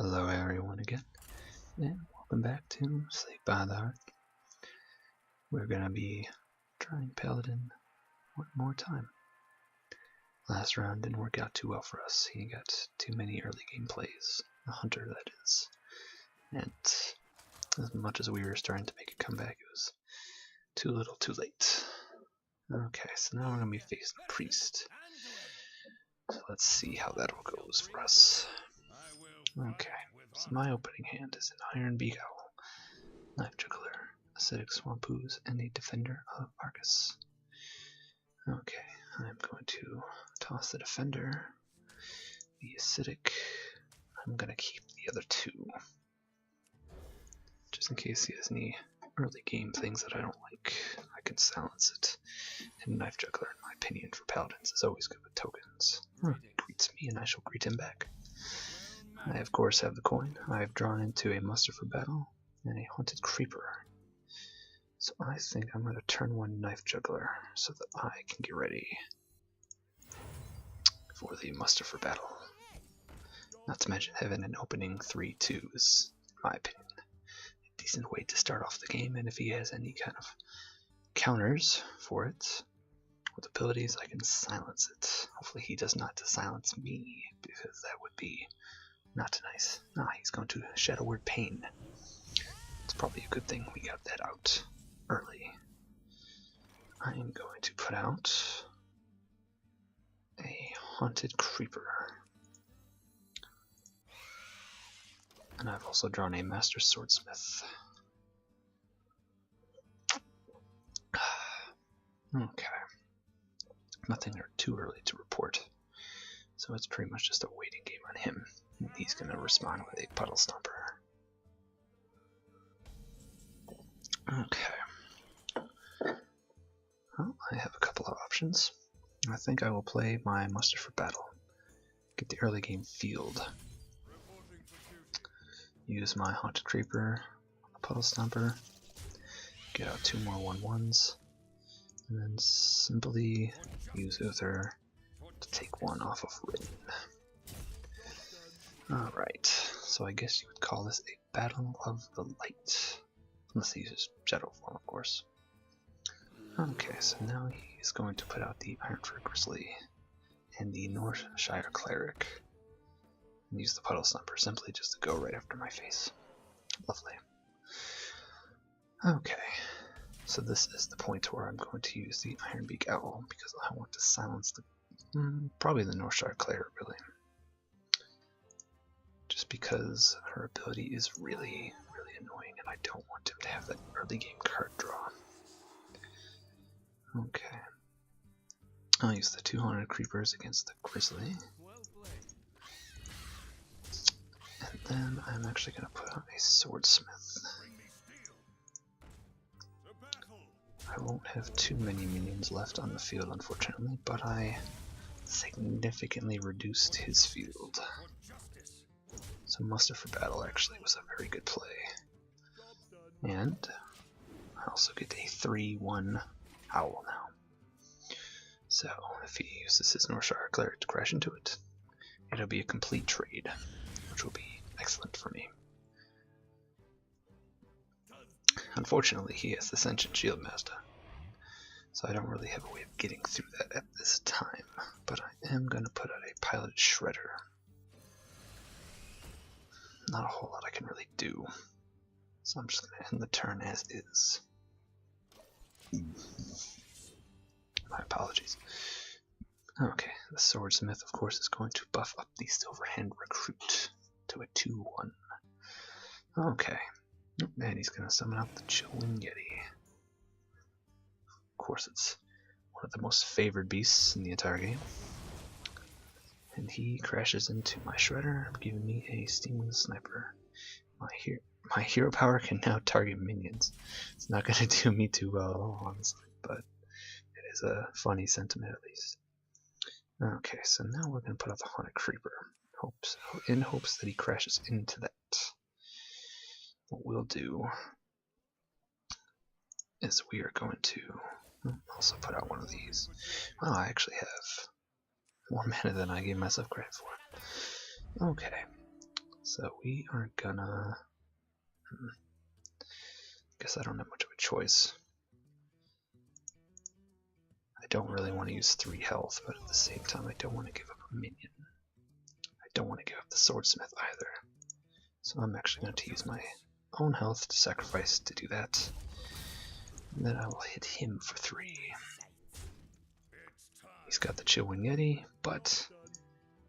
Hello everyone again, and welcome back to Sleep by the Heart. We're gonna be trying Paladin one more time. Last round didn't work out too well for us. He got too many early game plays, a hunter that is. And as much as we were starting to make a comeback, it was too little too late. Okay, so now we're gonna be facing Priest. So let's see how that all goes for us. Okay, so my opening hand is an Iron Beak Owl, Knife Juggler, Acidic Swamp Ooze, and a Defender of Argus. Okay, I'm going to toss the Defender, the Acidic. I'm going to keep the other two, just in case he has any early game things that I don't like. I can silence it. And Knife Juggler, in my opinion, for Paladins is always good with tokens. He greets me and I shall greet him back. I of course have the coin. I have drawn into a Muster for Battle and a Haunted Creeper. So I think I'm going to turn one Knife Juggler so that I can get ready for the Muster for Battle. Not to mention having an opening 3-2 is, in my opinion, a decent way to start off the game, and if he has any kind of counters for it with abilities, I can silence it. Hopefully he does not silence me, because that would be not nice. Ah, he's going to Shadow Word Pain. It's probably a good thing we got that out early. I am going to put out a Haunted Creeper. And I've also drawn a Master Swordsmith. Okay. Nothing too early to report. So it's pretty much just a waiting game on him. He's going to respond with a Puddle Stomper. Okay. Well, I have a couple of options. I think I will play my Muster for Battle. Get the early game field. Use my Haunted Creeper on the Puddle Stomper. Get out two more 1/1s. And then simply use Uther to take one off of Rain. Alright, so I guess you would call this a Battle of the Light. Unless he uses Shadow form, of course. Okay, so now he's going to put out the Ironfur Grizzly and the Northshire Cleric. And use the Puddle Stomper simply just to go right after my face. Lovely. Okay, so this is the point where I'm going to use the Iron Beak Owl because I want to silence the probably the Northshire Cleric, really. Just because her ability is really annoying and I don't want him to have that early game card draw. Okay. I'll use the 200 Creepers against the Grizzly. And then I'm actually going to put on a Swordsmith. I won't have too many minions left on the field, unfortunately, but I significantly reduced his field. So Muster for Battle actually was a very good play. And I also get a 3/1 Owl now. So if he uses his Northshire Cleric to crash into it, it'll be a complete trade, which will be excellent for me. Unfortunately, he has the Sentient Shieldmaster, so I don't really have a way of getting through that at this time, but I am going to put out a Piloted Shredder. Not a whole lot I can really do, so I'm just going to end the turn as is. My apologies. Okay, the Swordsmith, of course, is going to buff up the Silverhand Recruit to a 2/1. Okay, and he's going to summon out the Chilling Yeti. Of course, it's one of the most favored beasts in the entire game. And he crashes into my Shredder, giving me a Steaming Sniper. My hero power can now target minions. It's not going to do me too well, honestly, but it is a funny sentiment at least. Okay, so now we're going to put out the Haunted Creeper, in hopes that he crashes into that. What we'll do is we are going to also put out one of these. Well, I actually have more mana than I gave myself credit for. Okay, So we are gonna... Guess I don't have much of a choice. I don't really want to use 3 health, but at the same time I don't want to give up a minion. I don't want to give up the swordsmith either. So I'm actually going to use my own health to sacrifice to do that. And then I will hit him for 3. He's got the Chill Wind Yeti, but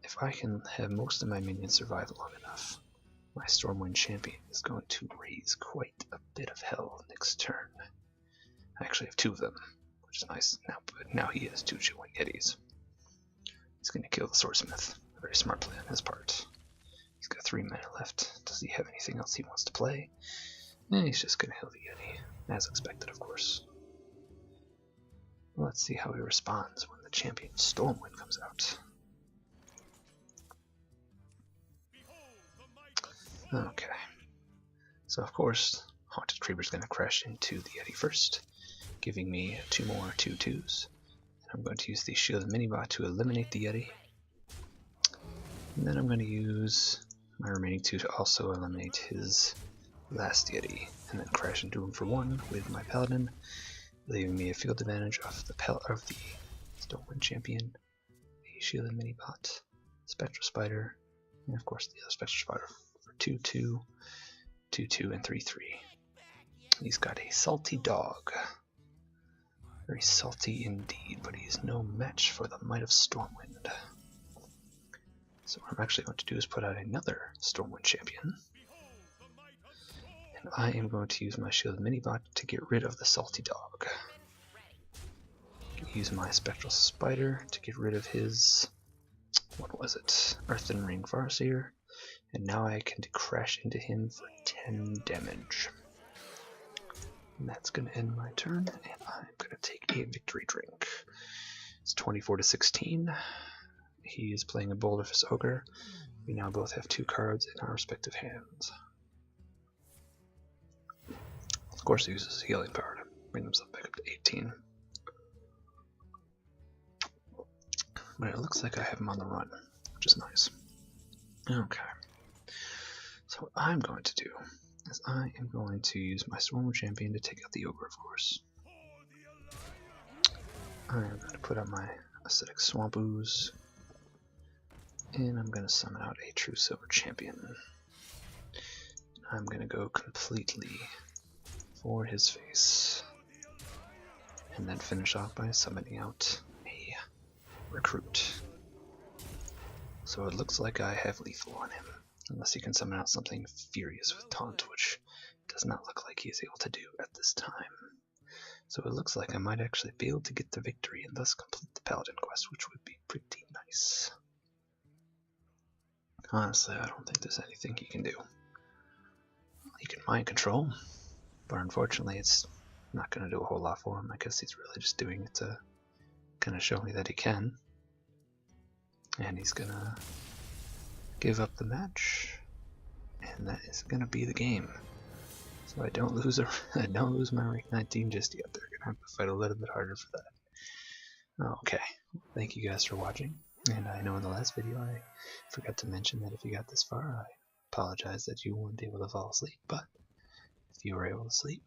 if I can have most of my minions survive long enough, my Stormwind champion is going to raise quite a bit of hell next turn. I actually have 2 of them, which is nice now, but now he has 2 Chill Wind Yetis. He's going to kill the swordsmith. A very smart play on his part. He's got 3 mana left. Does he have anything else he wants to play? He's just going to heal the Yeti, as expected, of course. Let's see how he responds when the champion Stormwind comes out. Okay. So of course, Haunted Creeper's going to crash into the Yeti first, giving me 2 more 2/2s. I'm going to use the Shield Minibot to eliminate the Yeti. And then I'm going to use my remaining 2 to also eliminate his last Yeti, and then crash into him for 1 with my Paladin, leaving me a field advantage of the Stormwind champion, the Shielded Minibot, Spectral Spider, and of course the other Spectral Spider for 2/2, 2/2, and 3/3. He's got a salty dog. Very salty indeed, but he's no match for the might of Stormwind. So what I'm actually going to do is put out another Stormwind champion. And I am going to use my Shielded Minibot to get rid of the salty dog. Use my Spectral Spider to get rid of his, what was it, Earthen Ring Farseer, and now I can crash into him for 10 damage. And that's going to end my turn, and I'm going to take a victory drink. It's 24-16. He is playing a Boulderfist Ogre. We now both have 2 cards in our respective hands. Of course, he uses healing power to bring himself back up to 18. But it looks like I have him on the run, which is nice. Okay. So what I'm going to do is I am going to use my Stormwind champion to take out the Ogre, of course. I am going to put out my Acidic Swamp Ooze, and I'm going to summon out a True Silver Champion. I'm going to go completely for his face, and then finish off by summoning out a Recruit. So it looks like I have lethal on him, unless he can summon out something furious with Taunt, which does not look like he is able to do at this time. So it looks like I might actually be able to get the victory and thus complete the Paladin quest, which would be pretty nice. Honestly, I don't think there's anything he can do. He can mind control, but unfortunately it's not going to do a whole lot for him. I guess he's really just doing it to kind of show me that he can. And he's going to give up the match, and that is going to be the game. So I don't lose my rank 19 just yet. They're going to have to fight a little bit harder for that. Okay, thank you guys for watching. And I know in the last video I forgot to mention that if you got this far, I apologize that you weren't able to fall asleep. But if you were able to sleep,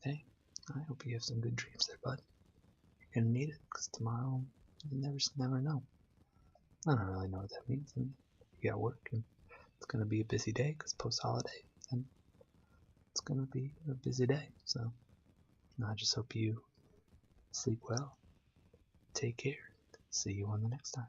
hey, I hope you have some good dreams there, bud. You're going to need it, because tomorrow you never know. I don't really know what that means. I mean, you got work, and it's going to be a busy day, because post-holiday, and it's going to be a busy day. So I just hope you sleep well. Take care. See you on the next time.